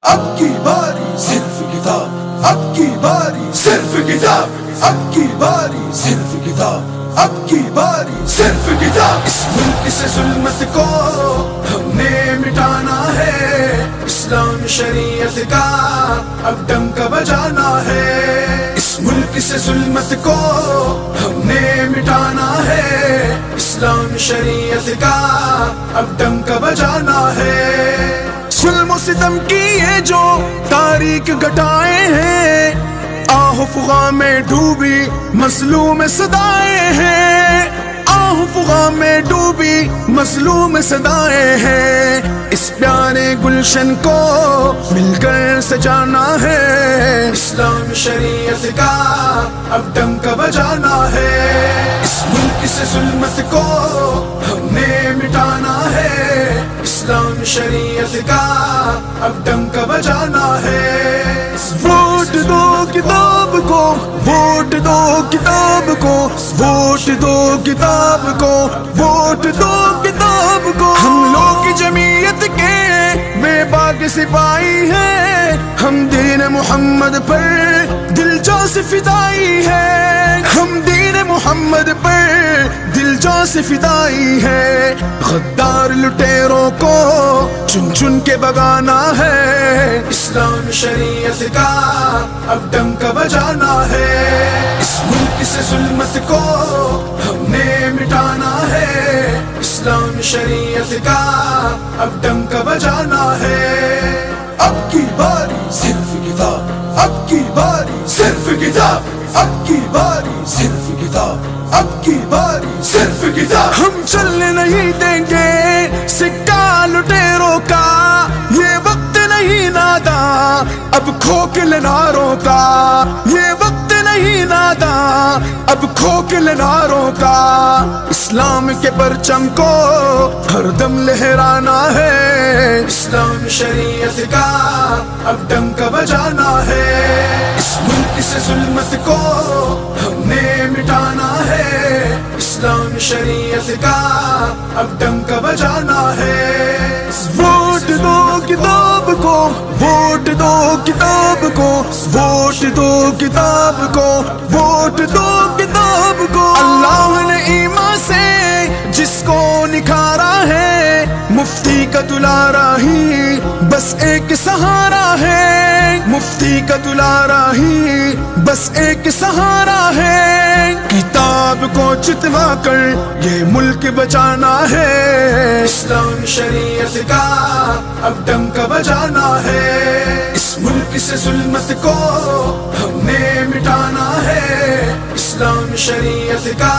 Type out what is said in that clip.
اب کی باری صرف کتاب، اب کی باری صرف کتاب، اب کی باری صرف کتاب، اب کی باری صرف کتاب۔ اس ملک سے ظلمت کو ہم نے مٹانا ہے، اسلام شریعت کا اب ڈنکا بجانا ہے۔ اس ملک سے ظلمت کو ہم نے مٹانا ہے، اسلام شریعت کا اب ڈنکا بجانا ہے۔ ظلم و ستم کی یہ جو تاریک گٹائیں ہیں، آہ فغاں میں ڈوبی مظلوم صدائیں ہیں، آہ فغاں میں ڈوبی مظلوم صدائیں ہیں۔ اس پیارے گلشن کو مل کر سجانا ہے، اسلام شریعت کا اب ڈنکا بجانا ہے۔ اس ملک سے ظلمت کو ہم نے مٹانا ہے، اسلام شریعت کا اب ڈنکا بجانا ہے۔ ووٹ دو کتاب کو، ووٹ دو کتاب کو، ووٹ دو کتاب کو، ووٹ دو کتاب کو۔ ہم لوگ جمعیت کے بے باک سپاہی ہیں، ہم دین محمد پر دل جاں سے فدائی ہے، ہم دین محمد پر دل جاں سے فدائی ہے۔ غدار لٹیروں کو چن چن کے بگانا ہے، اسلام شریعت کا اب ڈنکا بجانا ہے۔ اس ملک سے ظلمت کو ہم نے مٹانا ہے، اسلام شریعت کا اب ڈنکا بجانا ہے۔ اب کی باری صرف کتاب، اب کی باری صرف کتاب، اب کی باری صرف کتاب، اب کی باری صرف کتاب۔ ہم چلنے نہیں دیں گے سکہ لٹیروں کا، یہ وقت نہیں ناداں اب کھوکھلے نعروں کا، یہ وقت نہیں ناداں اب کھوکھلے نعروں کا۔ اسلام کے پرچم کو ہر دم لہرانا ہے، اسلام شریعت کا اب ڈنکا بجانا ہے۔ اس ملک سے ظلمت کو ہم نے مٹانا ہے، اسلام شریعت کا اب ڈنکا بجانا ہے۔ ووٹ دو کتاب کو، ووٹ دو کتاب کو، ووٹ دو کتاب کو، ووٹ دو کتاب کو۔ اللہ نے ایمان سے جس کو نکھارا ہے، مفتی کا دلارا ہی بس ایک سہارا ہے، مفتی کا دلارا ہی بس ایک سہارا ہے۔ کتاب کو چتوا کر یہ ملک بچانا ہے، اسلام شریعت کا اب ڈنکا بجانا ہے۔ اس ملک سے ظلمت کو ہم نے مٹانا ہے، اسلام شریعت کا